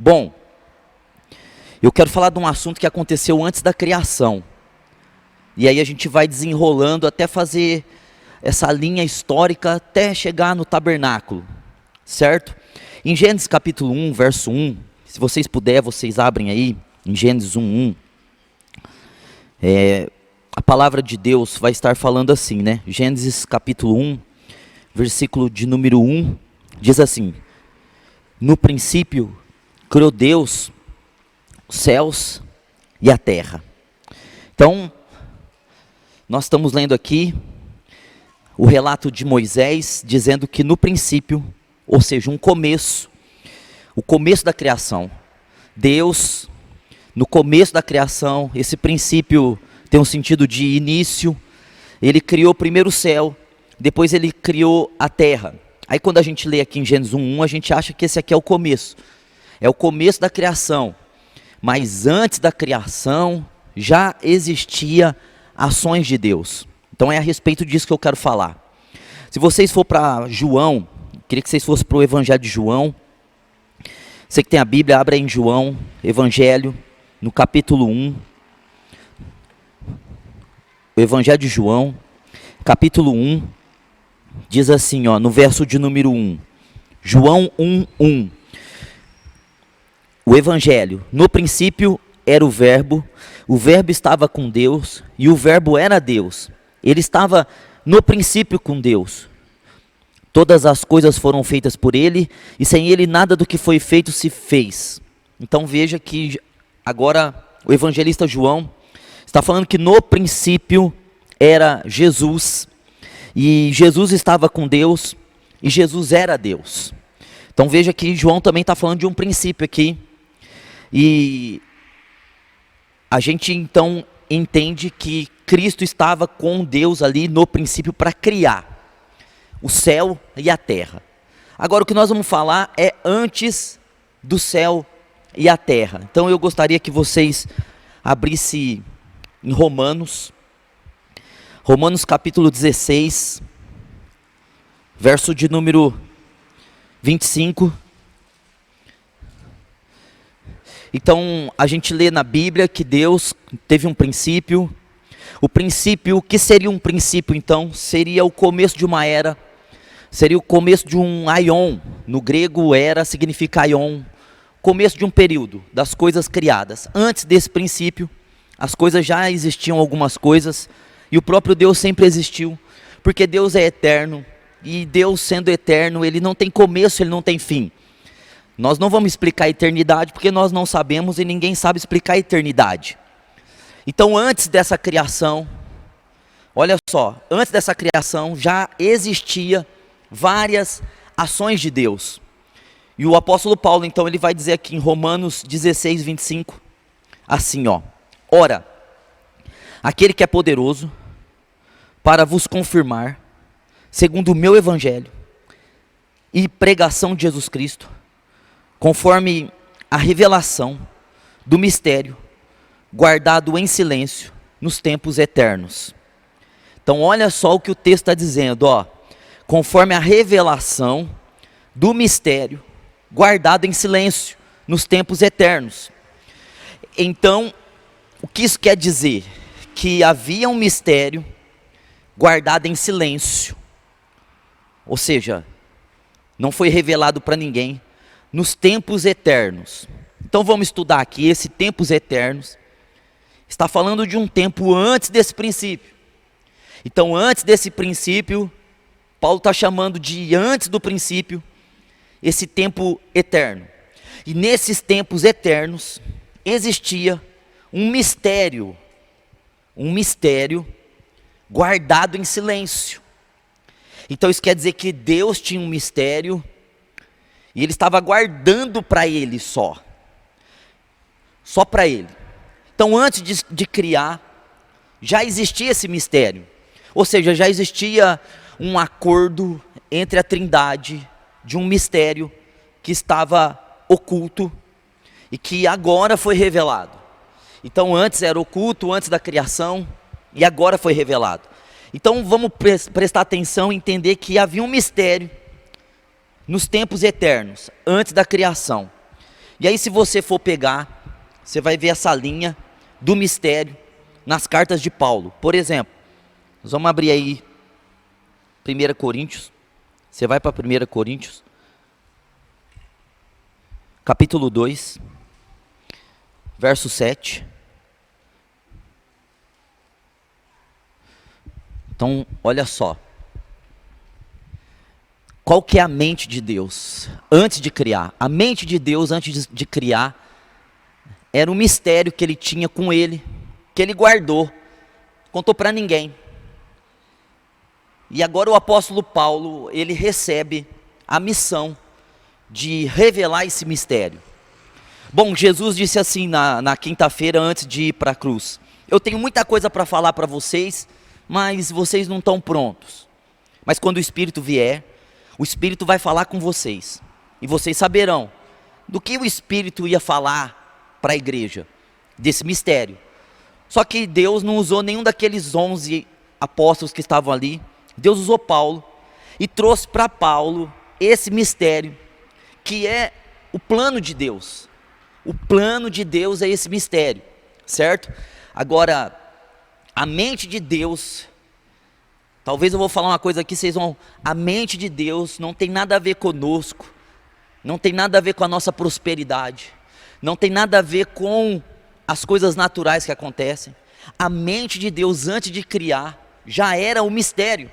Bom, eu quero falar de um assunto que aconteceu antes da criação. E aí a gente vai desenrolando até fazer essa linha histórica até chegar no tabernáculo, certo? Em Gênesis capítulo 1, verso 1, se vocês puderem, vocês abrem aí, em Gênesis 1, 1. A palavra de Deus vai estar falando assim, né? Gênesis capítulo 1, versículo de número 1, diz assim: no princípio criou Deus os céus e a terra. Então, nós estamos lendo aqui o relato de Moisés, dizendo que no princípio, ou seja, o começo da criação, Deus, no começo da criação, esse princípio tem um sentido de início, ele criou primeiro o céu, depois ele criou a terra. Aí quando a gente lê aqui em Gênesis 1:1, a gente acha que esse aqui é o começo da criação, mas antes da criação já existia ações de Deus. Então é a respeito disso que eu quero falar. Se vocês for para João, queria que vocês fossem para o Evangelho de João. Você que tem a Bíblia, abre aí em João, Evangelho, no capítulo 1. O Evangelho de João, capítulo 1, diz assim, no verso de número 1. João 1:1. O Evangelho: no princípio era o Verbo estava com Deus, e o Verbo era Deus. Ele estava no princípio com Deus. Todas as coisas foram feitas por ele, e sem ele nada do que foi feito se fez. Então veja que agora o evangelista João está falando que no princípio era Jesus, e Jesus estava com Deus, e Jesus era Deus. Então veja que João também está falando de um princípio aqui, e a gente então entende que Cristo estava com Deus ali no princípio para criar o céu e a terra. Agora o que nós vamos falar é antes do céu e a terra. Então eu gostaria que vocês abrissem em Romanos capítulo 16, verso de número 25. Então, a gente lê na Bíblia que Deus teve um princípio. O princípio, o que seria um princípio então? Seria o começo de uma era, seria o começo de um aion. No grego, era significa aion, começo de um período das coisas criadas. Antes desse princípio, as coisas já existiam algumas coisas, e o próprio Deus sempre existiu, porque Deus é eterno, e Deus sendo eterno, ele não tem começo, ele não tem fim. Nós não vamos explicar a eternidade, porque nós não sabemos e ninguém sabe explicar a eternidade. Então antes dessa criação, olha só, antes dessa criação já existia várias ações de Deus. E o apóstolo Paulo então ele vai dizer aqui em Romanos 16, 25, assim ora, aquele que é poderoso para vos confirmar, segundo o meu evangelho e pregação de Jesus Cristo, conforme a revelação do mistério, guardado em silêncio nos tempos eternos. Então olha só o que o texto está dizendo, conforme a revelação do mistério, guardado em silêncio nos tempos eternos. Então, o que isso quer dizer? Que havia um mistério guardado em silêncio, ou seja, não foi revelado para ninguém, nos tempos eternos. Então vamos estudar aqui, esse tempos eternos está falando de um tempo antes desse princípio. Então antes desse princípio, Paulo está chamando de antes do princípio, esse tempo eterno. E nesses tempos eternos, existia um mistério guardado em silêncio. Então isso quer dizer que Deus tinha um mistério, e ele estava guardando para ele só para ele. Então antes de criar, já existia esse mistério. Ou seja, já existia um acordo entre a Trindade, de um mistério que estava oculto e que agora foi revelado. Então antes era oculto, antes da criação, e agora foi revelado. Então vamos prestar atenção e entender que havia um mistério nos tempos eternos, antes da criação. E aí, se você for pegar, você vai ver essa linha do mistério nas cartas de Paulo. Por exemplo, nós vamos abrir aí 1 Coríntios. Você vai para 1 Coríntios, capítulo 2, verso 7. Então, olha só. Qual que é a mente de Deus antes de criar? A mente de Deus antes de criar era um mistério que ele tinha com ele, que ele guardou, contou para ninguém. E agora o apóstolo Paulo, ele recebe a missão de revelar esse mistério. Bom, Jesus disse assim na quinta-feira antes de ir para a cruz: eu tenho muita coisa para falar para vocês, mas vocês não estão prontos. Mas quando o Espírito vier, o Espírito vai falar com vocês, e vocês saberão do que o Espírito ia falar para a igreja, desse mistério. Só que Deus não usou nenhum daqueles 11 apóstolos que estavam ali. Deus usou Paulo e trouxe para Paulo esse mistério, que é o plano de Deus. O plano de Deus é esse mistério, certo? Agora, a mente de Deus, talvez eu vou falar uma coisa aqui, vocês vão... A mente de Deus não tem nada a ver conosco, não tem nada a ver com a nossa prosperidade, não tem nada a ver com as coisas naturais que acontecem. A mente de Deus, antes de criar, já era o mistério.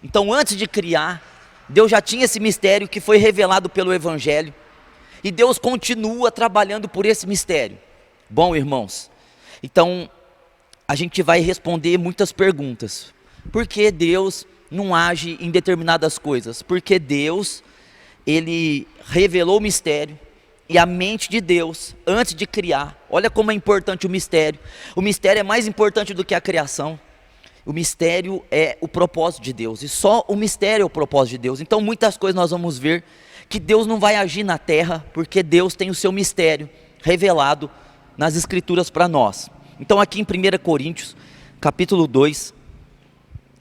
Então, antes de criar, Deus já tinha esse mistério que foi revelado pelo Evangelho, e Deus continua trabalhando por esse mistério. Bom, irmãos, então a gente vai responder muitas perguntas. Por que Deus não age em determinadas coisas? Porque Deus, ele revelou o mistério, e a mente de Deus, antes de criar, olha como é importante o mistério. O mistério é mais importante do que a criação. O mistério é o propósito de Deus, e só o mistério é o propósito de Deus. Então muitas coisas nós vamos ver que Deus não vai agir na terra, porque Deus tem o seu mistério revelado nas Escrituras para nós. Então aqui em 1 Coríntios, capítulo 2,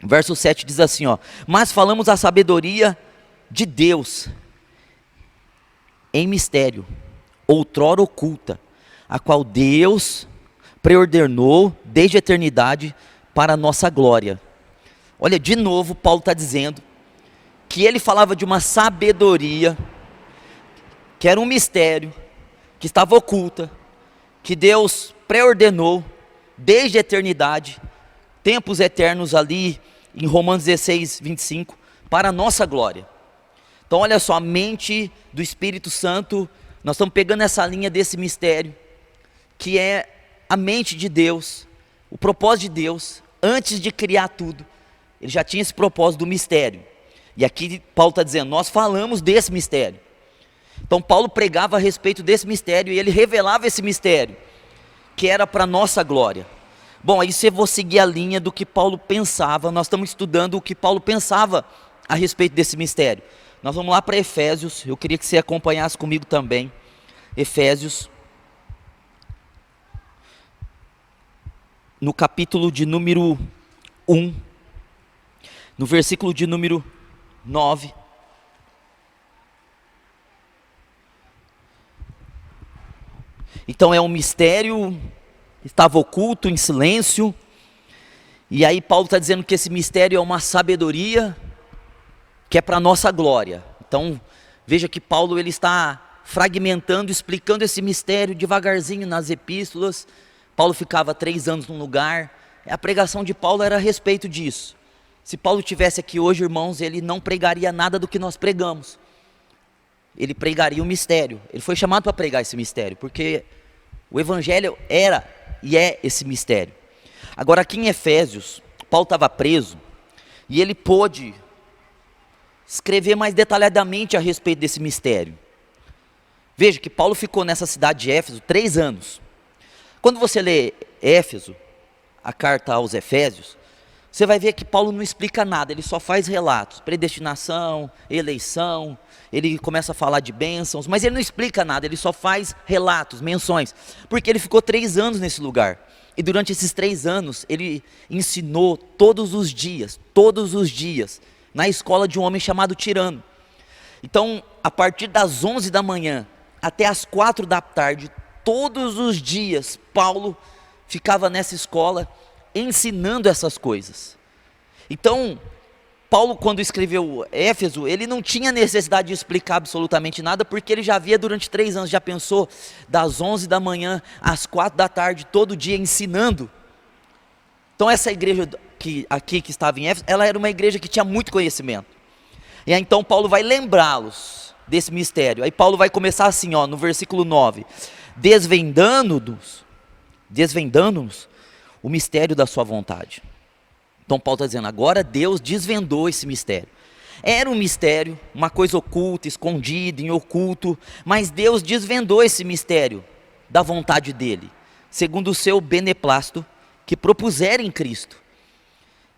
verso 7 diz assim, ó: mas falamos a sabedoria de Deus em mistério, outrora oculta, a qual Deus preordenou desde a eternidade para a nossa glória. Olha, de novo Paulo está dizendo que ele falava de uma sabedoria, que era um mistério, que estava oculta, que Deus preordenou desde a eternidade, tempos eternos ali, em Romanos 16, 25, para a nossa glória. Então olha só, a mente do Espírito Santo, nós estamos pegando essa linha desse mistério, que é a mente de Deus, o propósito de Deus, antes de criar tudo, ele já tinha esse propósito do mistério. E aqui Paulo está dizendo, nós falamos desse mistério. Então Paulo pregava a respeito desse mistério, e ele revelava esse mistério, que era para a nossa glória. Bom, aí se eu vou seguir a linha do que Paulo pensava, nós estamos estudando o que Paulo pensava a respeito desse mistério. Nós vamos lá para Efésios, eu queria que você acompanhasse comigo também. Efésios, no capítulo de número 1, no versículo de número 9. Então é um mistério, estava oculto, em silêncio, e aí Paulo está dizendo que esse mistério é uma sabedoria, que é para a nossa glória. Então veja que Paulo ele está fragmentando, explicando esse mistério devagarzinho nas epístolas. Paulo ficava 3 anos num lugar, a pregação de Paulo era a respeito disso. Se Paulo estivesse aqui hoje, irmãos, ele não pregaria nada do que nós pregamos, ele pregaria o mistério. Ele foi chamado para pregar esse mistério, porque o Evangelho era e é esse mistério. Agora aqui em Efésios, Paulo estava preso, e ele pôde escrever mais detalhadamente a respeito desse mistério. Veja que Paulo ficou nessa cidade de Éfeso 3 anos. Quando você lê Éfeso, a carta aos Efésios, você vai ver que Paulo não explica nada, ele só faz relatos, predestinação, eleição, ele começa a falar de bênçãos, mas ele não explica nada, ele só faz relatos, menções, porque ele ficou 3 anos nesse lugar, e durante esses 3 anos, ele ensinou todos os dias, na escola de um homem chamado Tirano. Então, a partir das 11 da manhã, até as 4 da tarde, todos os dias, Paulo ficava nessa escola ensinando essas coisas. Então, Paulo, quando escreveu Éfeso, ele não tinha necessidade de explicar absolutamente nada, porque ele já havia durante 3 anos, já pensou, das 11 da manhã às 4 da tarde, todo dia ensinando. Então essa igreja que estava em Éfeso, ela era uma igreja que tinha muito conhecimento. E aí então Paulo vai lembrá-los desse mistério. Aí Paulo vai começar assim, no versículo 9, desvendando-nos o mistério da sua vontade. Então Paulo está dizendo, agora Deus desvendou esse mistério. Era um mistério, uma coisa oculta, escondida, em oculto, mas Deus desvendou esse mistério da vontade dele, segundo o seu beneplácito, que propusera em Cristo.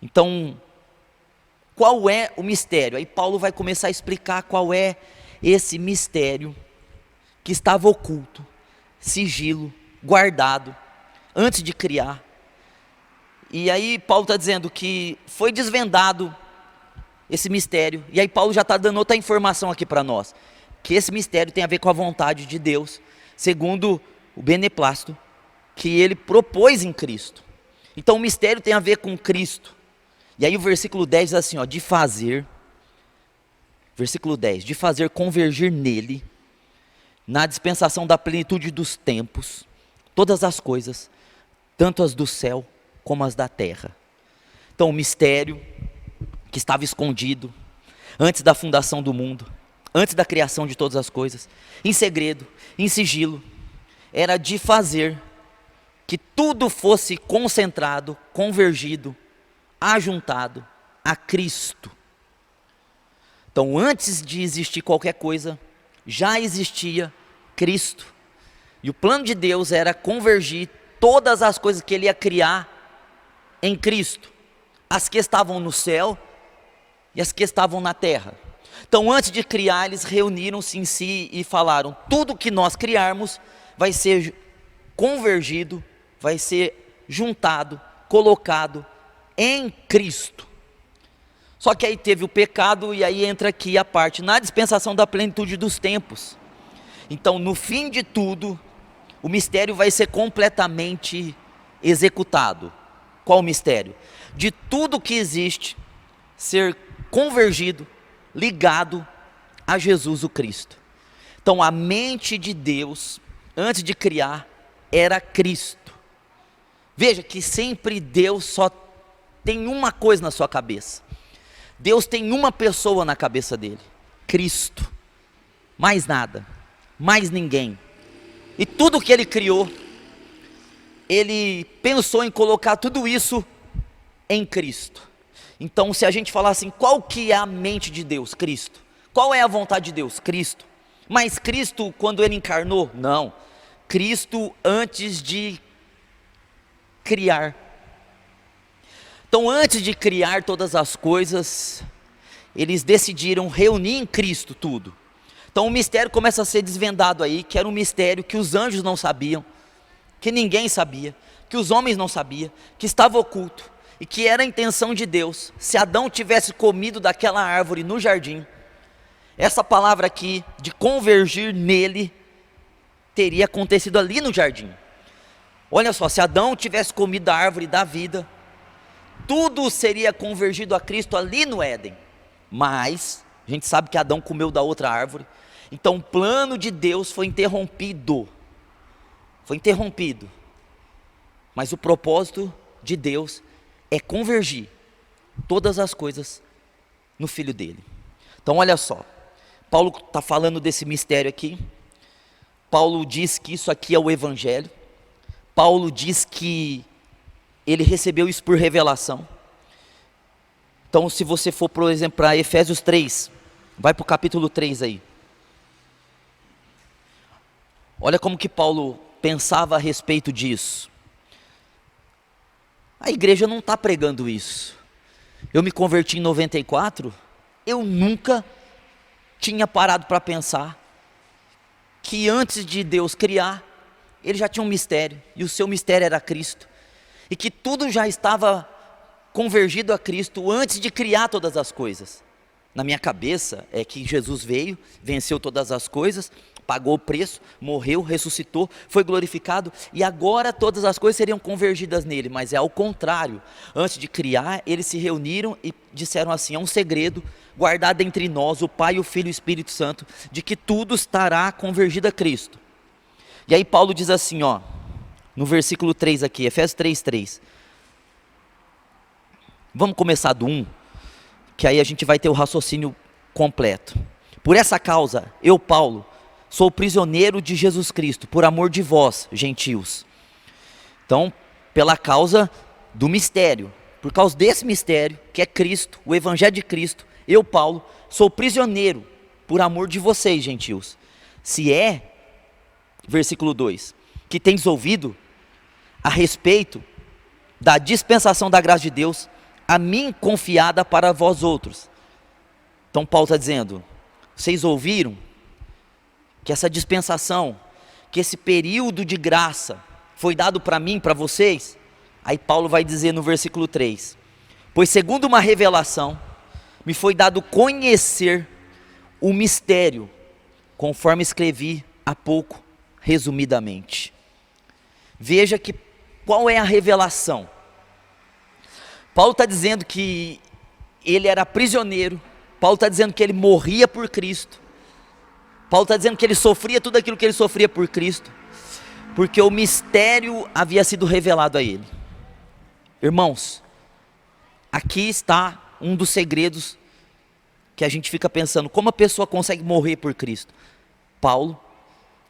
Então, qual é o mistério? Aí Paulo vai começar a explicar qual é esse mistério que estava oculto, sigilo, guardado, antes de criar. E aí Paulo está dizendo que foi desvendado esse mistério, e aí Paulo já está dando outra informação aqui para nós, que esse mistério tem a ver com a vontade de Deus, segundo o beneplácito, que ele propôs em Cristo. Então o mistério tem a ver com Cristo. E aí o versículo 10 diz assim, de fazer convergir nele, na dispensação da plenitude dos tempos, todas as coisas, tanto as do céu como as da terra. Então o mistério que estava escondido antes da fundação do mundo, antes da criação de todas as coisas, em segredo, em sigilo, era de fazer que tudo fosse concentrado, convergido, ajuntado a Cristo. Então antes de existir qualquer coisa, já existia Cristo. E o plano de Deus era convergir todas as coisas que ele ia criar em Cristo, as que estavam no céu e as que estavam na terra. Então antes de criar, eles reuniram-se em si e falaram, tudo que nós criarmos vai ser convergido, vai ser juntado, colocado em Cristo. Só que aí teve o pecado, e aí entra aqui a parte, na dispensação da plenitude dos tempos. Então no fim de tudo, o mistério vai ser completamente executado. Qual o mistério? De tudo que existe, ser convergido, ligado a Jesus o Cristo. Então a mente de Deus, antes de criar, era Cristo. Veja que sempre Deus só tem uma coisa na sua cabeça. Deus tem uma pessoa na cabeça dele, Cristo. Mais nada, mais ninguém. E tudo que ele criou, ele pensou em colocar tudo isso em Cristo. Então se a gente falar assim, qual que é a mente de Deus? Cristo. Qual é a vontade de Deus? Cristo. Mas Cristo quando ele encarnou? Não. Cristo antes de criar. Então antes de criar todas as coisas, eles decidiram reunir em Cristo tudo. Então o mistério começa a ser desvendado aí, que era um mistério que os anjos não sabiam, que ninguém sabia, que os homens não sabiam, que estava oculto, e que era a intenção de Deus. Se Adão tivesse comido daquela árvore no jardim, essa palavra aqui, de convergir nele, teria acontecido ali no jardim. Olha só, se Adão tivesse comido da árvore da vida, tudo seria convergido a Cristo ali no Éden. Mas a gente sabe que Adão comeu da outra árvore, então o plano de Deus foi interrompido. Mas o propósito de Deus é convergir todas as coisas no Filho dele. Então olha só, Paulo está falando desse mistério aqui. Paulo diz que isso aqui é o Evangelho. Paulo diz que ele recebeu isso por revelação. Então se você for, por exemplo, para Efésios 3, vai para o capítulo 3 aí. Olha como que Paulo pensava a respeito disso. A igreja não está pregando isso. Eu me converti em 94, eu nunca tinha parado para pensar que antes de Deus criar, ele já tinha um mistério, e o seu mistério era Cristo, e que tudo já estava convergido a Cristo antes de criar todas as coisas. Na minha cabeça é que Jesus veio, venceu todas as coisas, pagou o preço, morreu, ressuscitou, foi glorificado, e agora todas as coisas seriam convergidas nele, mas é ao contrário. Antes de criar, eles se reuniram e disseram assim: é um segredo guardado entre nós, o Pai, o Filho e o Espírito Santo, de que tudo estará convergido a Cristo. E aí Paulo diz assim, ó, no versículo 3 aqui, Efésios 3:3. Vamos começar do 1, que aí a gente vai ter o raciocínio completo. Por essa causa, eu, Paulo, sou prisioneiro de Jesus Cristo, por amor de vós, gentios. Então, pela causa do mistério, por causa desse mistério, que é Cristo, o Evangelho de Cristo, eu, Paulo, sou prisioneiro, por amor de vocês, gentios. Se é, versículo 2, que tens ouvido a respeito da dispensação da graça de Deus, a mim confiada para vós outros. Então Paulo está dizendo, vocês ouviram que essa dispensação, que esse período de graça foi dado para mim, para vocês? Aí Paulo vai dizer no versículo 3, pois segundo uma revelação, me foi dado conhecer o mistério, conforme escrevi há pouco, resumidamente. Veja que qual é a revelação. Paulo está dizendo que ele era prisioneiro, Paulo está dizendo que ele morria por Cristo, Paulo está dizendo que ele sofria tudo aquilo que ele sofria por Cristo, porque o mistério havia sido revelado a ele. Irmãos, aqui está um dos segredos que a gente fica pensando, como a pessoa consegue morrer por Cristo? Paulo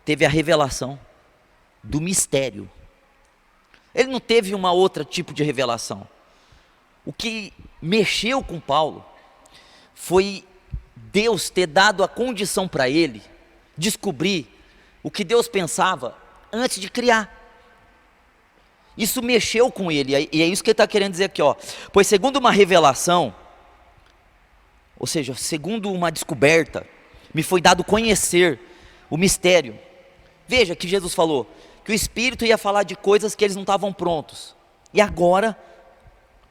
teve a revelação do mistério. Ele não teve uma outra tipo de revelação. O que mexeu com Paulo foi Deus ter dado a condição para ele descobrir o que Deus pensava antes de criar. Isso mexeu com ele, e é isso que ele está querendo dizer aqui, ó. Pois segundo uma revelação, ou seja, segundo uma descoberta, me foi dado conhecer o mistério. Veja que Jesus falou que o Espírito ia falar de coisas que eles não estavam prontos. E agora,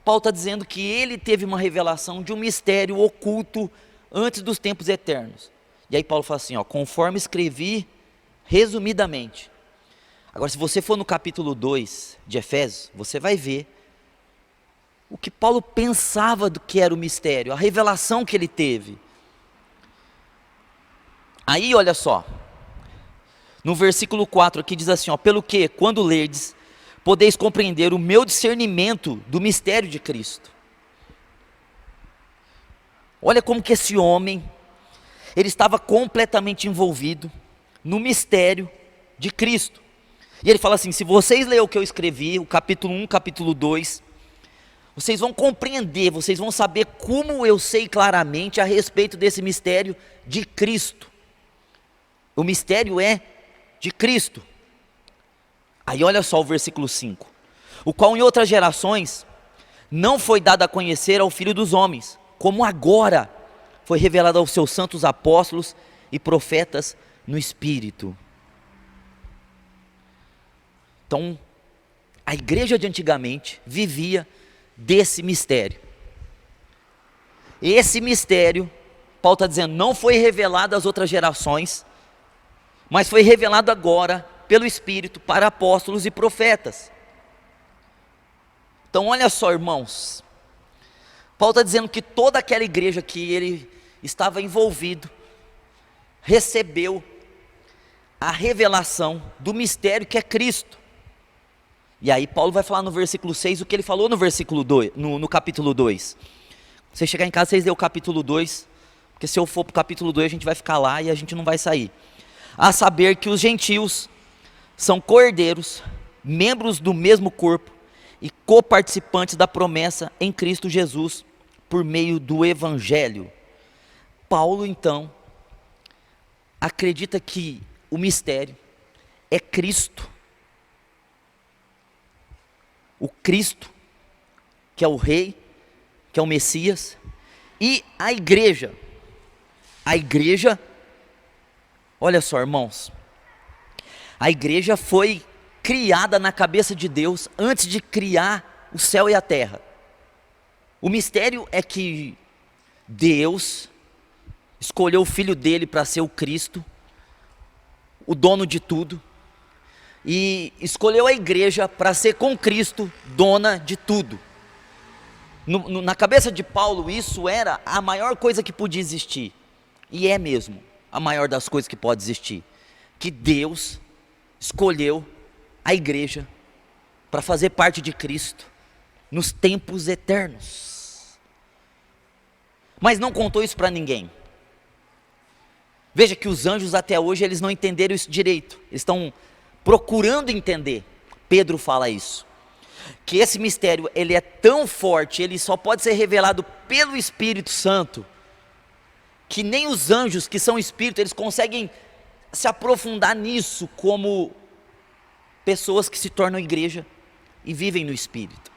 Paulo está dizendo que ele teve uma revelação de um mistério oculto antes dos tempos eternos. E aí Paulo fala assim, ó, conforme escrevi resumidamente. Agora, se você for no capítulo 2 de Efésios, você vai ver o que Paulo pensava do que era o mistério, a revelação que ele teve. Aí, olha só, no versículo 4 aqui diz assim, ó, pelo que, quando lerdes, podeis compreender o meu discernimento do mistério de Cristo. Olha como que esse homem, ele estava completamente envolvido no mistério de Cristo. E ele fala assim, se vocês lerem o que eu escrevi, o capítulo 1, capítulo 2, vocês vão compreender, vocês vão saber como eu sei claramente a respeito desse mistério de Cristo. O mistério é de Cristo. Aí olha só o versículo 5. O qual em outras gerações não foi dado a conhecer ao Filho dos homens, como agora foi revelado aos seus santos apóstolos e profetas no Espírito. Então, a igreja de antigamente vivia desse mistério. Esse mistério, Paulo está dizendo, não foi revelado às outras gerações, mas foi revelado agora pelo Espírito para apóstolos e profetas. Então olha só, irmãos, Paulo está dizendo que toda aquela igreja que ele estava envolvido, recebeu a revelação do mistério que é Cristo. E aí Paulo vai falar no versículo 6 o que ele falou no versículo 2, no capítulo 2. Você chegar em casa, vocês lêem o capítulo 2, porque se eu for para o capítulo 2 a gente vai ficar lá e a gente não vai sair. A saber que os gentios são co-herdeiros, membros do mesmo corpo e coparticipantes da promessa em Cristo Jesus, por meio do Evangelho. Paulo então acredita que o mistério é Cristo. O Cristo, que é o Rei, que é o Messias, e a igreja. A igreja, olha só, irmãos, a igreja foi criada na cabeça de Deus antes de criar o céu e a terra. O mistério é que Deus escolheu o Filho dele para ser o Cristo, o dono de tudo, e escolheu a igreja para ser com Cristo dona de tudo. Na cabeça de Paulo, isso era a maior coisa que podia existir, e é mesmo a maior das coisas que pode existir, que Deus escolheu a igreja para fazer parte de Cristo nos tempos eternos. Mas não contou isso para ninguém. Veja que os anjos até hoje eles não entenderam isso direito, eles estão procurando entender. Pedro fala isso, que esse mistério ele é tão forte, ele só pode ser revelado pelo Espírito Santo, que nem os anjos que são espíritos, eles conseguem se aprofundar nisso como pessoas que se tornam igreja e vivem no Espírito.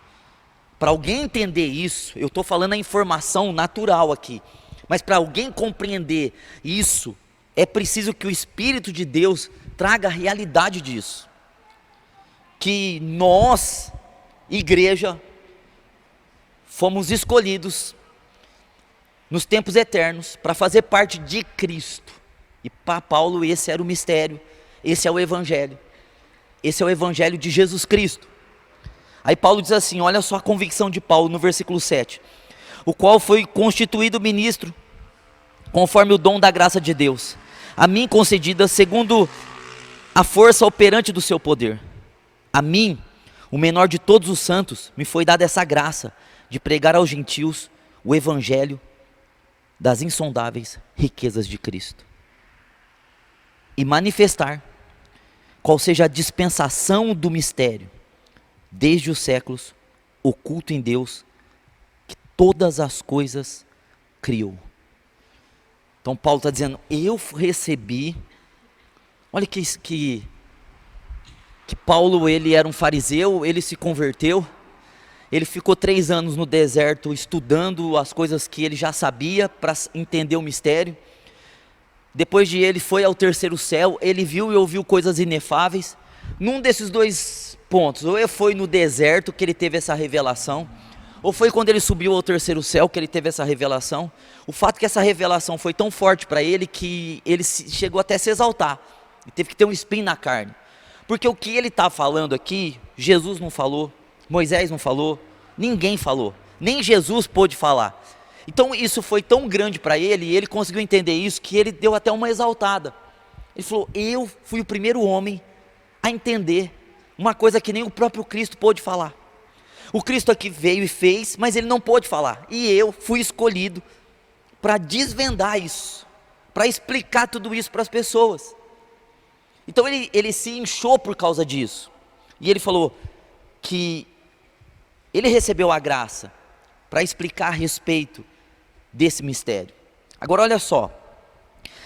Para alguém entender isso, eu estou falando a informação natural aqui, mas para alguém compreender isso, é preciso que o Espírito de Deus traga a realidade disso, que nós, igreja, fomos escolhidos nos tempos eternos para fazer parte de Cristo. E para Paulo esse era o mistério, esse é o Evangelho, esse é o Evangelho de Jesus Cristo. Aí Paulo diz assim, olha só a convicção de Paulo no versículo 7, o qual foi constituído ministro, conforme o dom da graça de Deus, a mim concedida segundo a força operante do seu poder. A mim, o menor de todos os santos, me foi dada essa graça de pregar aos gentios o Evangelho das insondáveis riquezas de Cristo, e manifestar qual seja a dispensação do mistério, desde os séculos, oculto em Deus, que todas as coisas criou. Então Paulo está dizendo, eu recebi, olha que Paulo ele era um fariseu, ele se converteu, ele ficou 3 anos no deserto estudando as coisas que ele já sabia para entender o mistério. Depois de ele foi ao terceiro céu, ele viu e ouviu coisas inefáveis. Num desses 2 pontos, ou foi no deserto que ele teve essa revelação, ou foi quando ele subiu ao terceiro céu que ele teve essa revelação. O fato é que essa revelação foi tão forte para ele que ele chegou até a se exaltar, e teve que ter um espinho na carne, porque o que ele está falando aqui, Jesus não falou, Moisés não falou, ninguém falou, nem Jesus pôde falar. Então isso foi tão grande para ele, e ele conseguiu entender isso, que ele deu até uma exaltada. Ele falou, eu fui o primeiro homem a entender uma coisa que nem o próprio Cristo pôde falar. O Cristo aqui veio e fez, mas ele não pôde falar, e eu fui escolhido para desvendar isso, para explicar tudo isso para as pessoas. Então ele se inchou por causa disso, e ele falou que ele recebeu a graça para explicar a respeito desse mistério. Agora olha só,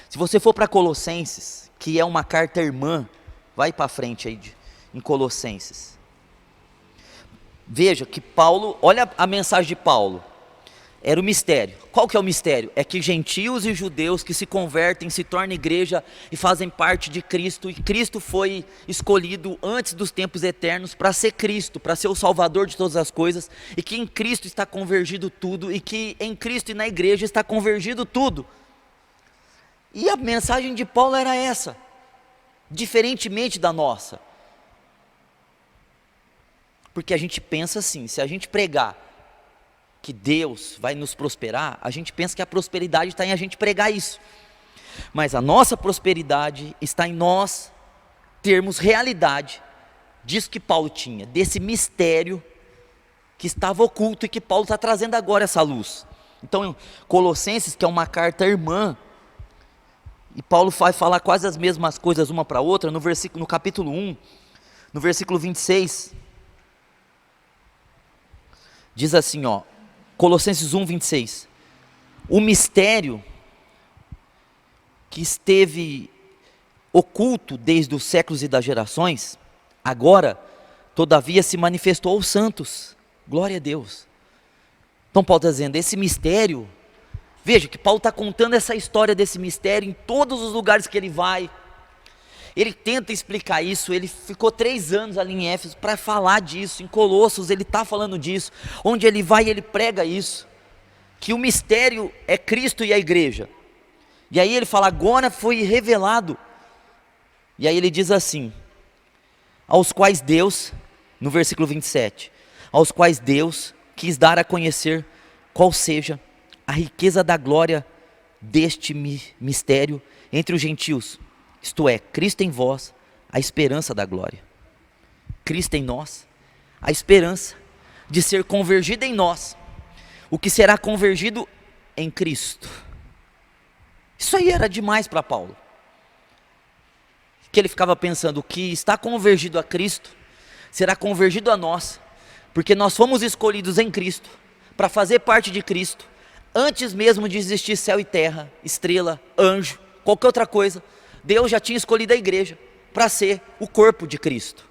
se você for para Colossenses, que é uma carta irmã, vai para frente aí em Colossenses, veja que Paulo, olha a mensagem de Paulo, era o mistério. Qual que é o mistério? É que gentios e judeus que se convertem, se tornam igreja e fazem parte de Cristo, e Cristo foi escolhido antes dos tempos eternos para ser Cristo, para ser o Salvador de todas as coisas, e que em Cristo está convergido tudo, e que em Cristo e na igreja está convergido tudo. E a mensagem de Paulo era essa, diferentemente da nossa, porque a gente pensa assim, se a gente pregar que Deus vai nos prosperar, a gente pensa que a prosperidade está em a gente pregar isso, mas a nossa prosperidade está em nós termos realidade disso que Paulo tinha, desse mistério que estava oculto e que Paulo está trazendo agora essa luz. Então Colossenses, que é uma carta irmã, e Paulo vai falar quase as mesmas coisas uma para outra, no capítulo 1, no versículo 26, diz assim, ó, Colossenses 1, 26, o mistério que esteve oculto desde os séculos e das gerações, agora, todavia se manifestou aos santos, glória a Deus. Então Paulo está dizendo, esse mistério, veja que Paulo está contando essa história desse mistério em todos os lugares que ele vai, ele tenta explicar isso, ele ficou 3 anos ali em Éfeso para falar disso, em Colossos ele está falando disso, onde ele vai ele prega isso, que o mistério é Cristo e a igreja, e aí ele fala, agora foi revelado E aí ele diz assim: aos quais Deus, no versículo 27, aos quais Deus quis dar a conhecer qual seja a riqueza da glória deste mistério entre os gentios, isto é, Cristo em vós, a esperança da glória. Cristo em nós, a esperança de ser convergido em nós, o que será convergido em Cristo. Isso aí era demais para Paulo, que ele ficava pensando: o que está convergido a Cristo será convergido a nós, porque nós fomos escolhidos em Cristo para fazer parte de Cristo, antes mesmo de existir céu e terra, estrela, anjo, qualquer outra coisa. Deus já tinha escolhido a igreja para ser o corpo de Cristo,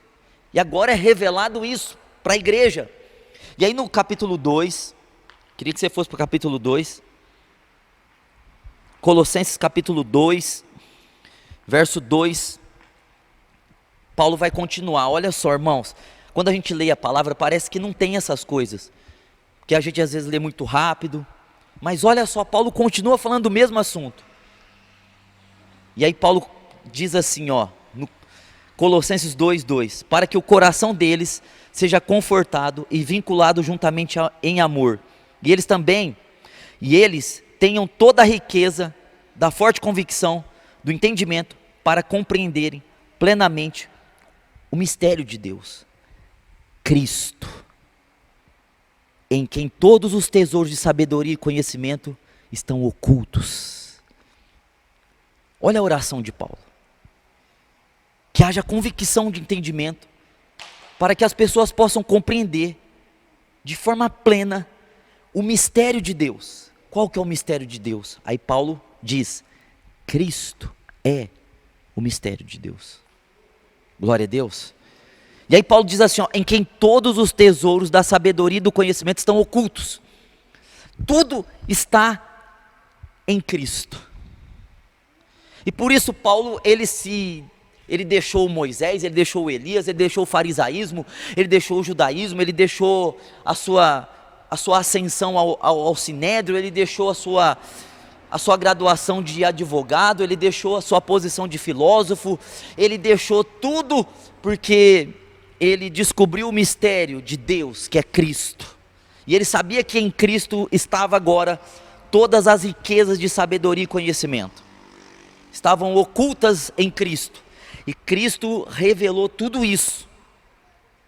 e agora é revelado isso para a igreja. E aí no capítulo 2, queria que você fosse para o capítulo 2, Colossenses capítulo 2, verso 2, Paulo vai continuar. Olha só, irmãos, quando a gente lê a palavra parece que não tem essas coisas, porque a gente às vezes lê muito rápido, mas olha só, Paulo continua falando do mesmo assunto. E aí Paulo diz assim, ó, no Colossenses 2:2, para que o coração deles seja confortado e vinculado juntamente em amor, e eles tenham toda a riqueza da forte convicção, do entendimento, para compreenderem plenamente o mistério de Deus, Cristo, em quem todos os tesouros de sabedoria e conhecimento estão ocultos. Olha a oração de Paulo: que haja convicção de entendimento, para que as pessoas possam compreender de forma plena o mistério de Deus. Qual que é o mistério de Deus? Aí Paulo diz: Cristo é o mistério de Deus. Glória a Deus. E aí Paulo diz assim, ó, em quem todos os tesouros da sabedoria e do conhecimento estão ocultos. Tudo está em Cristo. E por isso Paulo, ele deixou Moisés, ele deixou Elias, ele deixou o farisaísmo, ele deixou o judaísmo, ele deixou a sua ascensão ao sinédrio, ele deixou a sua graduação de advogado, ele deixou a sua posição de filósofo, ele deixou tudo porque ele descobriu o mistério de Deus, que é Cristo. E ele sabia que em Cristo estava agora todas as riquezas de sabedoria e conhecimento. Estavam ocultas em Cristo. E Cristo revelou tudo isso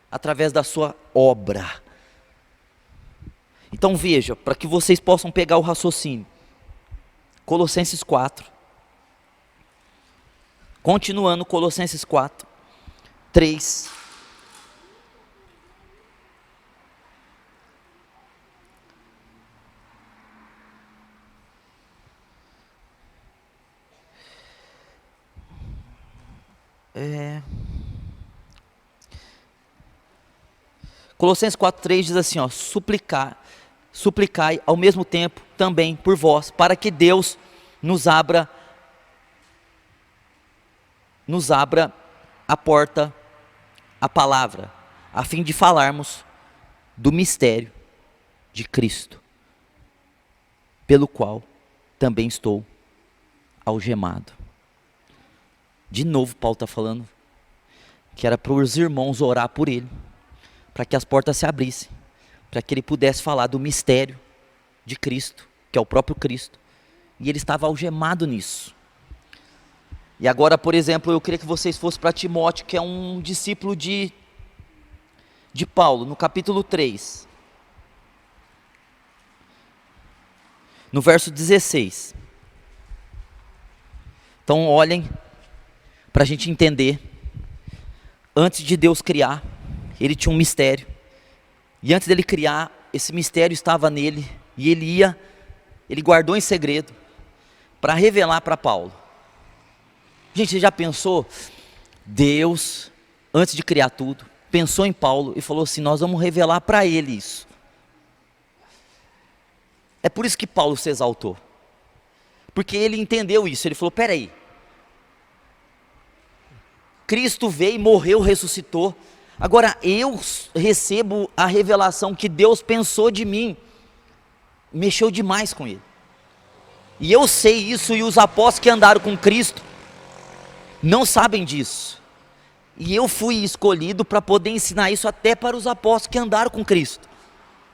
através da sua obra. Então veja, para que vocês possam pegar o raciocínio. Colossenses 4. Continuando, Colossenses 4, 3. Colossenses 4:3 diz assim, ó, suplicai ao mesmo tempo também por vós, para que Deus nos abra a porta, a palavra, a fim de falarmos do mistério de Cristo, pelo qual também estou algemado. De novo Paulo está falando que era para os irmãos orar por ele, para que as portas se abrissem, para que ele pudesse falar do mistério de Cristo, que é o próprio Cristo, e ele estava algemado nisso. E agora, por exemplo, eu queria que vocês fossem para Timóteo, que é um discípulo de Paulo, no capítulo 3, no verso 16. Então olhem, para a gente entender, antes de Deus criar, ele tinha um mistério, e antes dele criar, esse mistério estava nele, e ele guardou em segredo, para revelar para Paulo. Gente, você já pensou? Deus, antes de criar tudo, pensou em Paulo e falou assim, nós vamos revelar para ele isso. É por isso que Paulo se exaltou, porque ele entendeu isso. Ele falou, peraí, Cristo veio, morreu, ressuscitou, agora eu recebo a revelação que Deus pensou de mim, mexeu demais com ele, e eu sei isso, e os apóstolos que andaram com Cristo não sabem disso. E eu fui escolhido para poder ensinar isso até para os apóstolos que andaram com Cristo.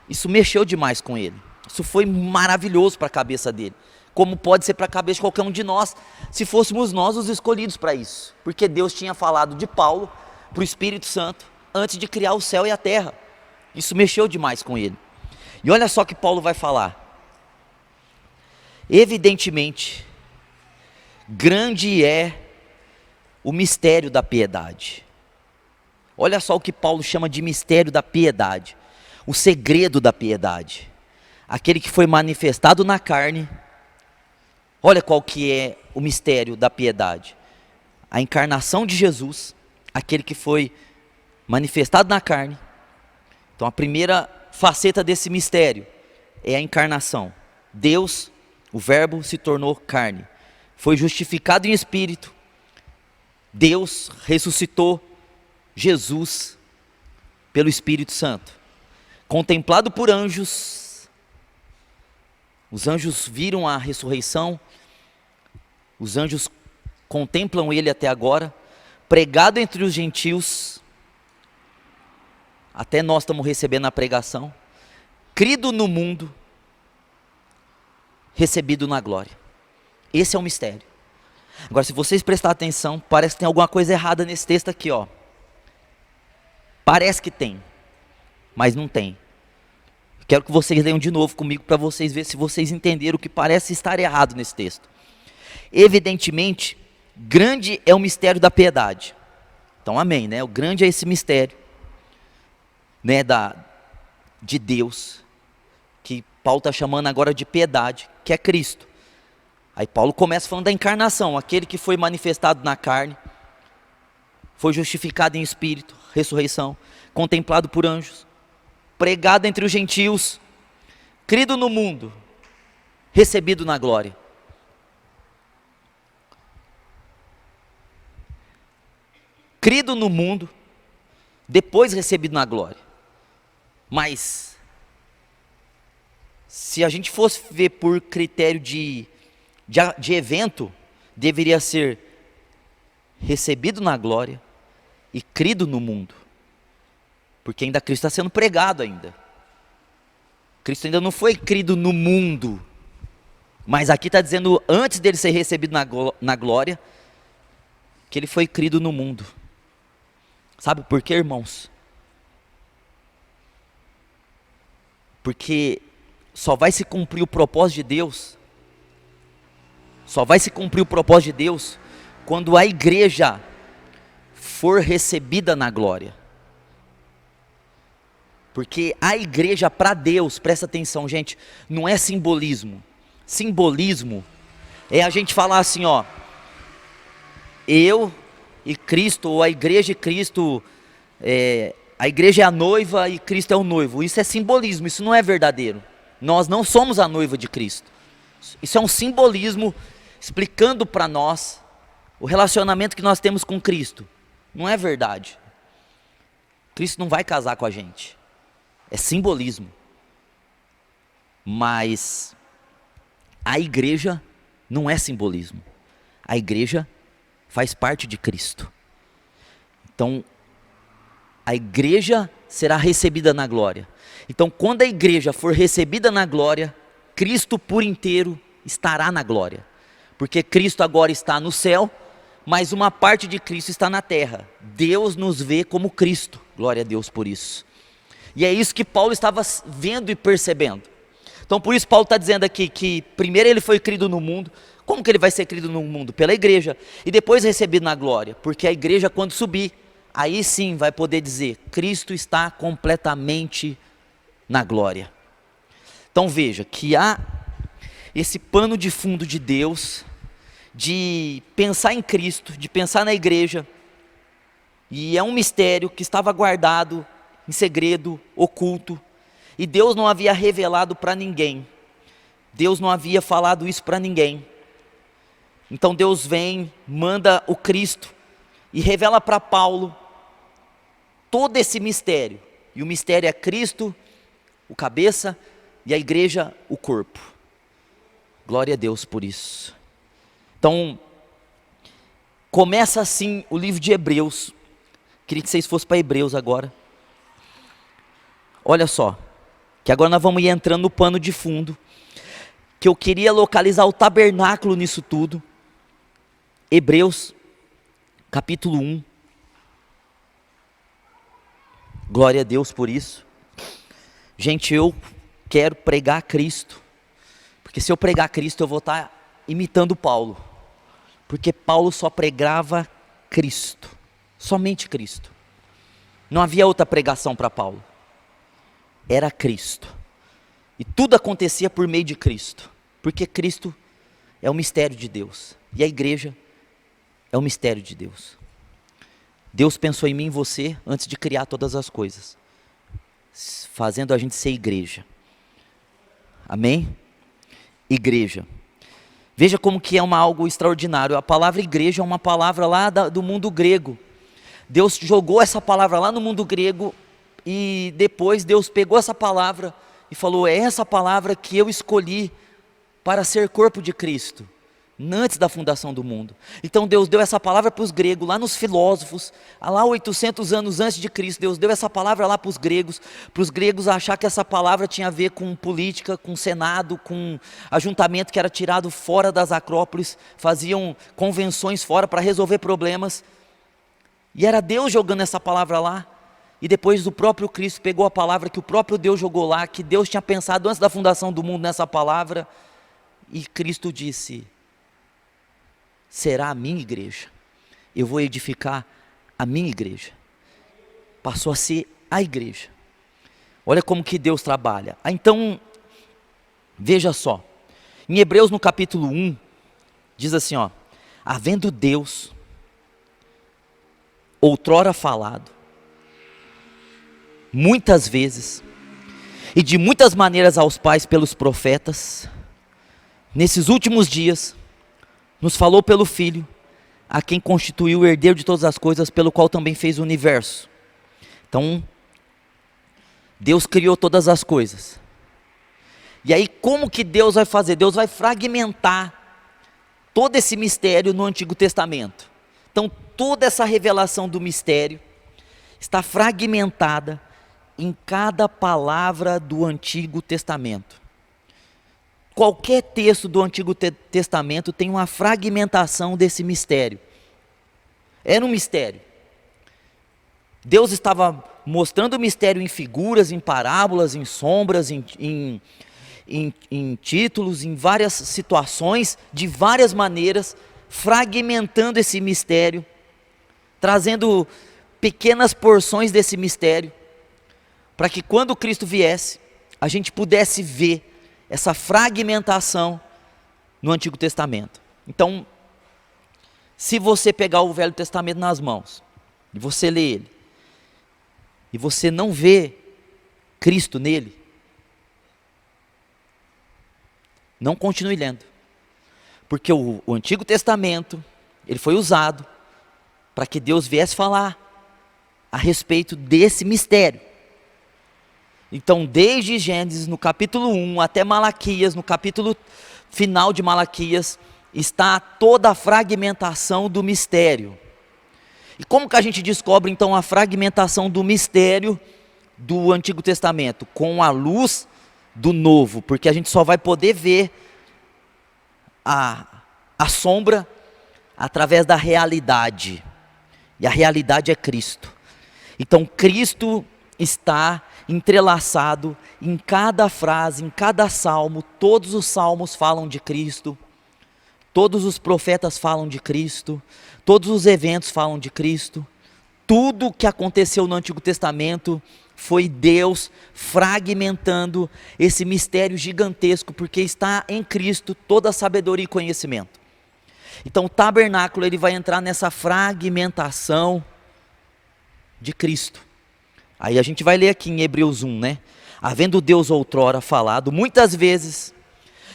Isso mexeu demais com ele. Isso foi maravilhoso para a cabeça dele. Como pode ser para a cabeça de qualquer um de nós, se fôssemos nós os escolhidos para isso. Porque Deus tinha falado de Paulo para o Espírito Santo antes de criar o céu e a terra. Isso mexeu demais com ele. E olha só o que Paulo vai falar. Evidentemente, grande é o mistério da piedade. Olha só o que Paulo chama de mistério da piedade. O segredo da piedade. Aquele que foi manifestado na carne. Olha qual que é o mistério da piedade. A encarnação de Jesus, aquele que foi manifestado na carne. Então a primeira faceta desse mistério é a encarnação. Deus, o verbo, se tornou carne. Foi justificado em espírito. Deus ressuscitou Jesus pelo Espírito Santo. Contemplado por anjos. Os anjos viram a ressurreição. Os anjos contemplam ele até agora. Pregado entre os gentios. Até nós estamos recebendo a pregação. Crido no mundo. Recebido na glória. Esse é o mistério. Agora, se vocês prestarem atenção, parece que tem alguma coisa errada nesse texto aqui, ó. Parece que tem, mas não tem. Quero que vocês leiam de novo comigo para vocês verem se vocês entenderam o que parece estar errado nesse texto. Evidentemente, grande é o mistério da piedade. Então, amém, né? O grande é esse mistério, né, de Deus, que Paulo está chamando agora de piedade, que é Cristo. Aí Paulo começa falando da encarnação, aquele que foi manifestado na carne, foi justificado em espírito, ressurreição, contemplado por anjos, pregado entre os gentios, crido no mundo, recebido na glória. Crido no mundo, depois recebido na glória. Mas, se a gente fosse ver por critério de evento, deveria ser recebido na glória e crido no mundo. Porque ainda Cristo está sendo pregado ainda. Cristo ainda não foi crido no mundo. Mas aqui está dizendo, antes dele ser recebido na glória, que ele foi crido no mundo. Sabe por quê, irmãos? Porque só vai se cumprir o propósito de Deus. Só vai se cumprir o propósito de Deus quando a igreja for recebida na glória. Porque a igreja para Deus, presta atenção, gente, não é simbolismo. Simbolismo é a gente falar assim, ó, eu e Cristo, ou a igreja e Cristo, a igreja é a noiva e Cristo é o noivo. Isso é simbolismo, isso não é verdadeiro. Nós não somos a noiva de Cristo. Isso é um simbolismo explicando para nós o relacionamento que nós temos com Cristo. Não é verdade. Cristo não vai casar com a gente. É simbolismo. Mas a igreja não é simbolismo. A igreja faz parte de Cristo. Então, a igreja será recebida na glória. Então, quando a igreja for recebida na glória, Cristo por inteiro estará na glória. Porque Cristo agora está no céu, mas uma parte de Cristo está na terra. Deus nos vê como Cristo. Glória a Deus por isso. E é isso que Paulo estava vendo e percebendo. Então por isso Paulo está dizendo aqui que primeiro ele foi crido no mundo. Como que ele vai ser crido no mundo? Pela igreja. E depois recebido na glória. Porque a igreja quando subir, aí sim vai poder dizer, Cristo está completamente na glória. Então veja que há esse pano de fundo de Deus, de pensar em Cristo, de pensar na igreja. E é um mistério que estava guardado em segredo, oculto, e Deus não havia revelado para ninguém. Deus não havia falado isso para ninguém. Então Deus vem, manda o Cristo e revela para Paulo todo esse mistério. E o mistério é Cristo, o cabeça, e a igreja, o corpo. Glória a Deus por isso. Então, Começa assim o livro de Hebreus. Queria que vocês fossem para Hebreus agora. Olha só, que agora nós vamos ir entrando no pano de fundo, que eu queria localizar o tabernáculo nisso tudo. Hebreus, capítulo 1. Glória a Deus por isso. Gente, eu quero pregar Cristo, porque se eu pregar Cristo eu vou estar imitando Paulo, porque Paulo só pregava Cristo, somente Cristo. Não havia outra pregação para Paulo, era Cristo, e tudo acontecia por meio de Cristo, porque Cristo é o mistério de Deus, e a igreja é o mistério de Deus. Deus pensou em mim e em você antes de criar todas as coisas, fazendo a gente ser igreja. Amém? Igreja. Veja como que é algo extraordinário. A palavra igreja é uma palavra lá do mundo grego. Deus jogou essa palavra lá no mundo grego e depois Deus pegou essa palavra e falou: é essa palavra que eu escolhi para ser corpo de Cristo, antes da fundação do mundo. Então Deus deu essa palavra para os gregos, lá nos filósofos, lá 800 anos antes de Cristo, Deus deu essa palavra lá para os gregos achar que essa palavra tinha a ver com política, com senado, com ajuntamento que era tirado fora das acrópolis, faziam convenções fora para resolver problemas, e era Deus jogando essa palavra lá, e depois o próprio Cristo pegou a palavra que o próprio Deus jogou lá, que Deus tinha pensado antes da fundação do mundo nessa palavra, e Cristo disse: será a minha igreja, eu vou edificar a minha igreja. Passou a ser a igreja. Olha como que Deus trabalha. Então, veja só, em Hebreus no capítulo 1, diz assim, ó: havendo Deus outrora falado, muitas vezes, e de muitas maneiras aos pais pelos profetas, nesses últimos dias, nos falou pelo Filho, a quem constituiu o herdeiro de todas as coisas, pelo qual também fez o universo. Então, Deus criou todas as coisas. E aí, como que Deus vai fazer? Deus vai fragmentar todo esse mistério no Antigo Testamento. Então, toda essa revelação do mistério está fragmentada em cada palavra do Antigo Testamento. Qualquer texto do Antigo Testamento tem uma fragmentação desse mistério. Era um mistério. Deus estava mostrando o mistério em figuras, em parábolas, em sombras, em títulos, em várias situações, de várias maneiras, fragmentando esse mistério, trazendo pequenas porções desse mistério, para que quando Cristo viesse, a gente pudesse ver essa fragmentação no Antigo Testamento. Então, se você pegar o Velho Testamento nas mãos, e você lê ele, e você não vê Cristo nele, não continue lendo. Porque o Antigo Testamento, ele foi usado para que Deus viesse falar a respeito desse mistério. Então, desde Gênesis, no capítulo 1, até Malaquias, no capítulo final de Malaquias, está toda a fragmentação do mistério. E como que a gente descobre, então, a fragmentação do mistério do Antigo Testamento? Com a luz do Novo, porque a gente só vai poder ver a sombra através da realidade. E a realidade é Cristo. Então, Cristo está entrelaçado em cada frase, em cada salmo. Todos os salmos falam de Cristo, todos os profetas falam de Cristo, todos os eventos falam de Cristo. Tudo que aconteceu no Antigo Testamento foi Deus fragmentando esse mistério gigantesco, porque está em Cristo toda a sabedoria e conhecimento. Então o tabernáculo, ele vai entrar nessa fragmentação de Cristo. Aí a gente vai ler aqui em Hebreus 1, né? Havendo Deus outrora falado muitas vezes,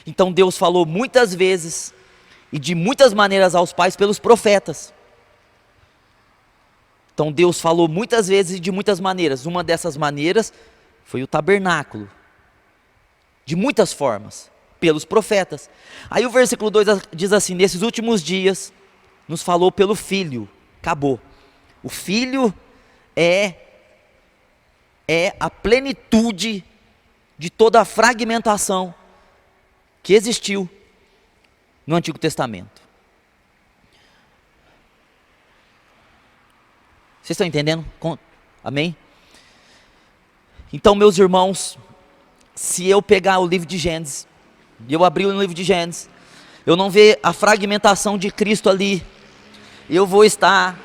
então Deus falou muitas vezes e de muitas maneiras aos pais pelos profetas. Então Deus falou muitas vezes e de muitas maneiras. Uma dessas maneiras foi o tabernáculo, de muitas formas, pelos profetas. Aí o versículo 2 diz assim: nesses últimos dias, nos falou pelo Filho. Acabou. O Filho é a plenitude de toda a fragmentação que existiu no Antigo Testamento. Vocês estão entendendo? Amém? Então, meus irmãos, se eu pegar o livro de Gênesis, e eu abrir o livro de Gênesis, eu não ver a fragmentação de Cristo ali, eu vou estar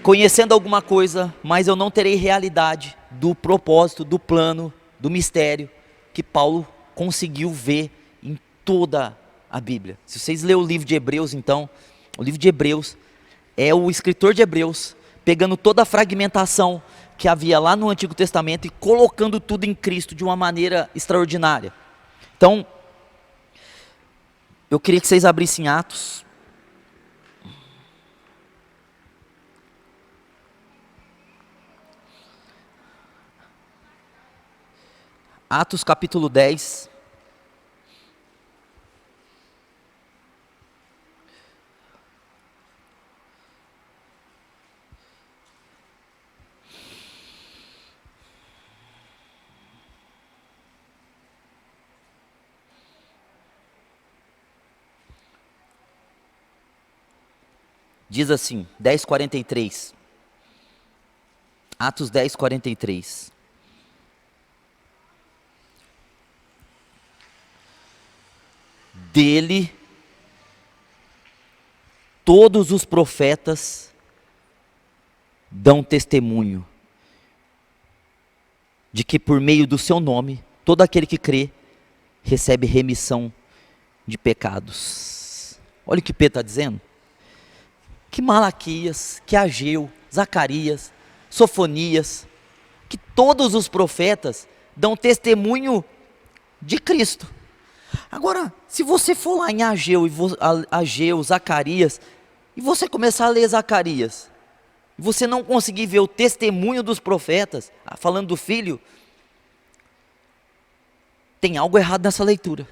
conhecendo alguma coisa, mas eu não terei realidade do propósito, do plano, do mistério que Paulo conseguiu ver em toda a Bíblia. Se vocês lerem o livro de Hebreus, então, o livro de Hebreus é o escritor de Hebreus pegando toda a fragmentação que havia lá no Antigo Testamento e colocando tudo em Cristo de uma maneira extraordinária. Então, eu queria que vocês abrissem Atos. Atos capítulo 10. Diz assim, 10:43. Atos 10:43. Dele, todos os profetas dão testemunho de que por meio do seu nome, todo aquele que crê, recebe remissão de pecados. Olha o que Pedro está dizendo. Que Malaquias, que Ageu, Zacarias, Sofonias, que todos os profetas dão testemunho de Cristo. Agora, se você for lá em Ageu, Zacarias, e você começar a ler Zacarias, e você não conseguir ver o testemunho dos profetas, falando do Filho, tem algo errado nessa leitura.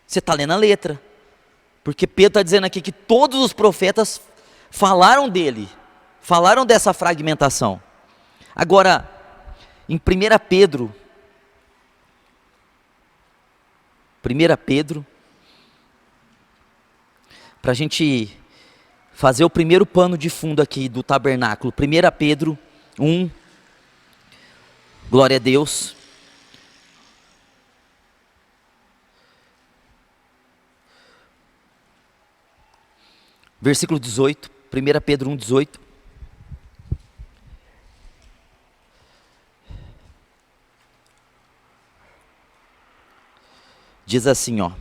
Você está lendo a letra. Porque Pedro está dizendo aqui que todos os profetas falaram dele, falaram dessa fragmentação. Agora, em 1 Pedro, para a gente fazer o primeiro pano de fundo aqui do tabernáculo, 1 Pedro 1, glória a Deus. Versículo 18, 1 Pedro 1, 18. Diz assim, ó.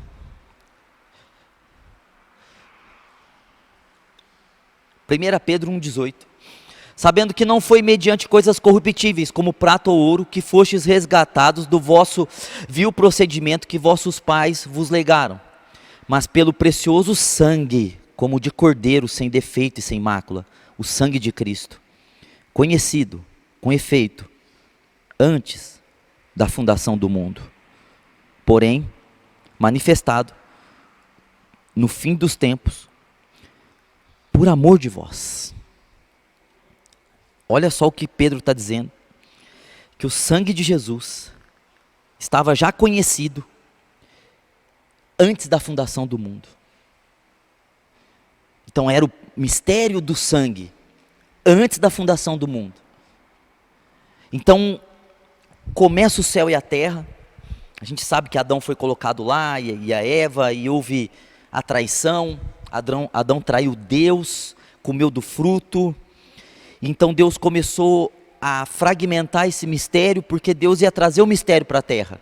1 Pedro 1, 18. Sabendo que não foi mediante coisas corruptíveis, como prata ou ouro, que fostes resgatados do vosso vil procedimento que vossos pais vos legaram, mas pelo precioso sangue, como de cordeiro sem defeito e sem mácula, o sangue de Cristo, conhecido, com efeito, antes da fundação do mundo, porém, manifestado no fim dos tempos, por amor de vós. Olha só o que Pedro está dizendo, que o sangue de Jesus estava já conhecido antes da fundação do mundo. Então era o mistério do sangue, antes da fundação do mundo. Então, começa o céu e a terra, a gente sabe que Adão foi colocado lá, e a Eva, e houve a traição, Adão traiu Deus, comeu do fruto, então Deus começou a fragmentar esse mistério, porque Deus ia trazer o mistério para a terra,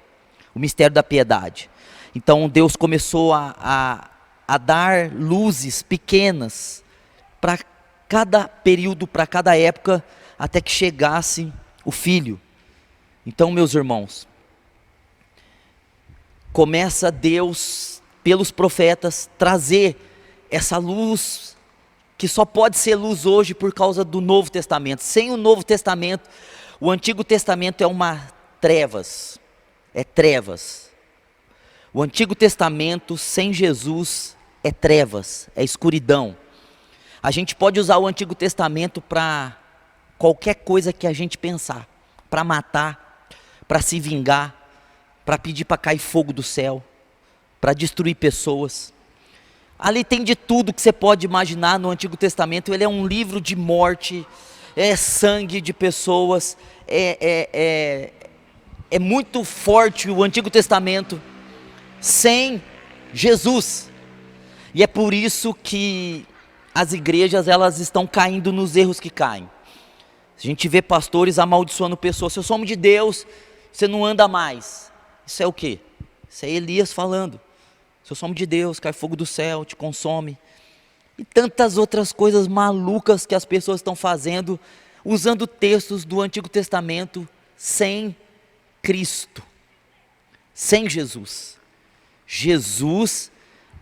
o mistério da piedade. Então Deus começou a dar luzes pequenas para cada período, para cada época, até que chegasse o Filho. Então, meus irmãos, começa Deus, pelos profetas, trazer essa luz, que só pode ser luz hoje por causa do Novo Testamento. Sem o Novo Testamento, o Antigo Testamento é uma trevas, é trevas. O Antigo Testamento, sem Jesus, é trevas, é escuridão. A gente pode usar o Antigo Testamento para qualquer coisa que a gente pensar, para matar, para se vingar, para pedir para cair fogo do céu, para destruir pessoas. Ali tem de tudo que você pode imaginar no Antigo Testamento. Ele é um livro de morte, é sangue de pessoas, é muito forte o Antigo Testamento sem Jesus. E é por isso que as igrejas, elas estão caindo nos erros que caem. A gente vê pastores amaldiçoando pessoas. Se eu sou homem de Deus, você não anda mais. Isso é o quê? Isso é Elias falando. Se eu sou homem de Deus, cai fogo do céu, te consome. E tantas outras coisas malucas que as pessoas estão fazendo, usando textos do Antigo Testamento sem Cristo, sem Jesus. Jesus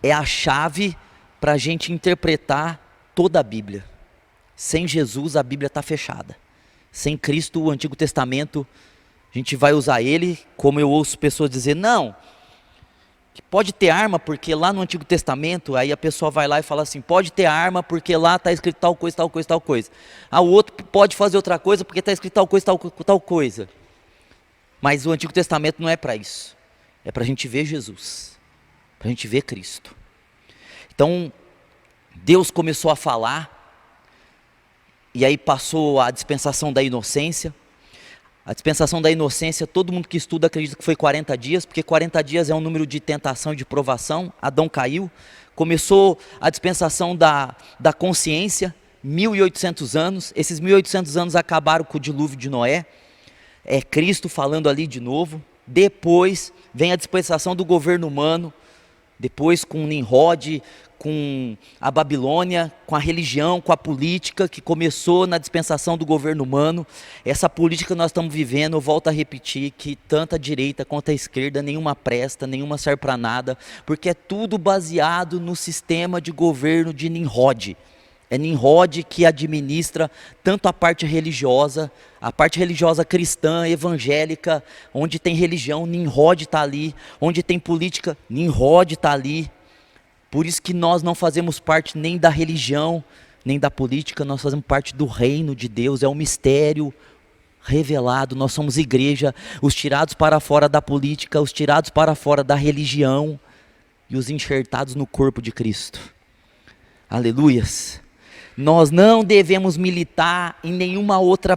é a chave para a gente interpretar toda a Bíblia. Sem Jesus a Bíblia está fechada. Sem Cristo o Antigo Testamento, a gente vai usar ele, como eu ouço pessoas dizer, não, que pode ter arma porque lá no Antigo Testamento, aí a pessoa vai lá e fala assim, pode ter arma porque lá está escrito tal coisa, tal coisa, tal coisa. O outro pode fazer outra coisa porque está escrito tal coisa, tal coisa. Mas o Antigo Testamento não é para isso. É para a gente ver Jesus, para a gente ver Cristo. Então, Deus começou a falar, e aí passou a dispensação da inocência. A dispensação da inocência, todo mundo que estuda acredita que foi 40 dias, porque 40 dias é um número de tentação e de provação. Adão caiu, começou a dispensação da consciência, 1800 anos, esses 1800 anos acabaram com o dilúvio de Noé, é Cristo falando ali de novo. Depois vem a dispensação do governo humano, depois com Nimrod, com a Babilônia, com a religião, com a política, que começou na dispensação do governo humano. Essa política que nós estamos vivendo, eu volto a repetir, que tanto a direita quanto a esquerda, nenhuma presta, nenhuma serve para nada, porque é tudo baseado no sistema de governo de Nimrod. É Nimrod que administra tanto a parte religiosa cristã, evangélica, onde tem religião, Nimrod está ali, onde tem política, Nimrod está ali. Por isso que nós não fazemos parte nem da religião, nem da política, nós fazemos parte do reino de Deus, é um mistério revelado, nós somos igreja, os tirados para fora da política, os tirados para fora da religião e os enxertados no corpo de Cristo. Aleluias! Nós não devemos militar em nenhuma outra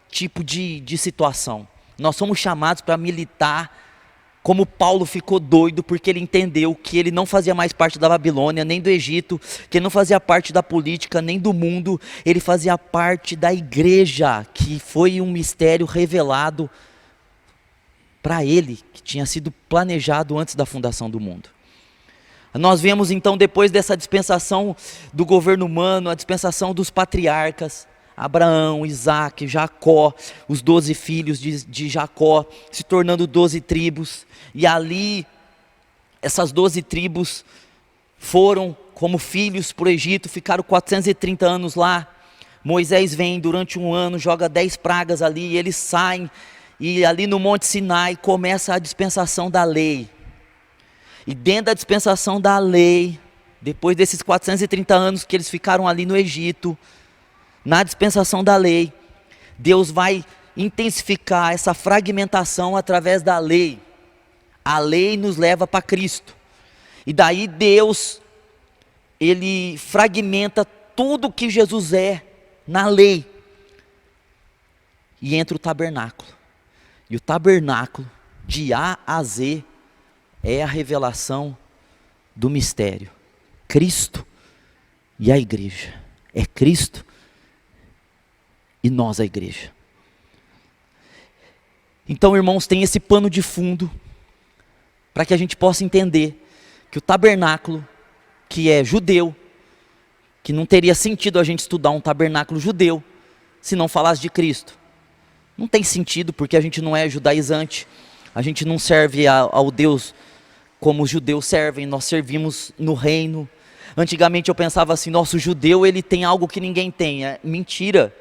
tipo de situação. Nós somos chamados para militar como Paulo ficou doido, porque ele entendeu que ele não fazia mais parte da Babilônia, nem do Egito, que ele não fazia parte da política, nem do mundo, ele fazia parte da igreja, que foi um mistério revelado para ele, que tinha sido planejado antes da fundação do mundo. Nós vemos então, depois dessa dispensação do governo humano, a dispensação dos patriarcas, Abraão, Isaac, Jacó, os 12 filhos de Jacó, se tornando 12 tribos, e ali, essas 12 tribos foram como filhos para o Egito, ficaram 430 anos lá. Moisés vem durante um ano, joga 10 pragas ali, e eles saem, e ali no Monte Sinai começa a dispensação da lei. E dentro da dispensação da lei, depois desses 430 anos que eles ficaram ali no Egito, na dispensação da lei, Deus vai intensificar essa fragmentação através da lei. A lei nos leva para Cristo. E daí Deus, ele fragmenta tudo que Jesus é na lei. E entra o tabernáculo. E o tabernáculo, de A a Z, é a revelação do mistério. Cristo e a igreja. É Cristo e nós a igreja. Então, irmãos, tem esse pano de fundo para que a gente possa entender que o tabernáculo, que é judeu, que não teria sentido a gente estudar um tabernáculo judeu se não falasse de Cristo. Não tem sentido, porque a gente não é judaizante, a gente não serve ao Deus como os judeus servem, nós servimos no reino. Antigamente eu pensava assim, nosso judeu ele tem algo que ninguém tem. Mentira,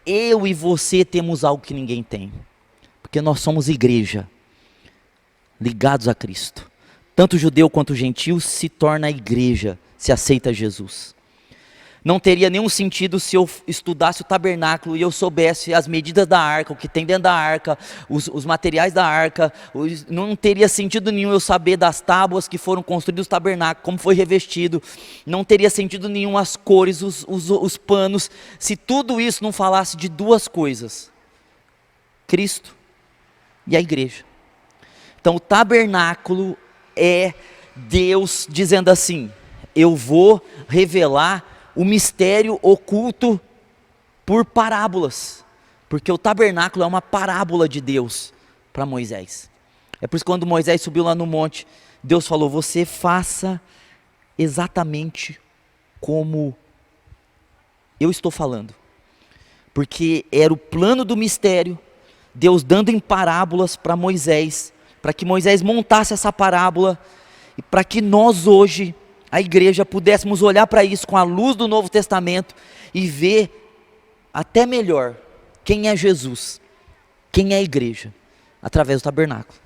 eu e você temos algo que ninguém tem, porque nós somos igreja, ligados a Cristo. tanto judeu quanto gentil, se torna a igreja, se aceita Jesus. Não teria nenhum sentido se eu estudasse o tabernáculo e eu soubesse as medidas da arca, o que tem dentro da arca, os materiais da arca. Não teria sentido nenhum eu saber das tábuas que foram construídas o tabernáculo, como foi revestido. Não teria sentido nenhum as cores, os panos, se tudo isso não falasse de duas coisas: Cristo e a igreja. Então o tabernáculo é Deus dizendo assim: eu vou revelar o mistério oculto por parábolas, porque o tabernáculo é uma parábola de Deus para Moisés. É por isso que quando Moisés subiu lá no monte, Deus falou: você faça exatamente como eu estou falando, porque era o plano do mistério, Deus dando em parábolas para Moisés, para que Moisés montasse essa parábola, e para que nós hoje, a igreja, pudéssemos olhar para isso com a luz do Novo Testamento e ver até melhor quem é Jesus, quem é a igreja, através do tabernáculo.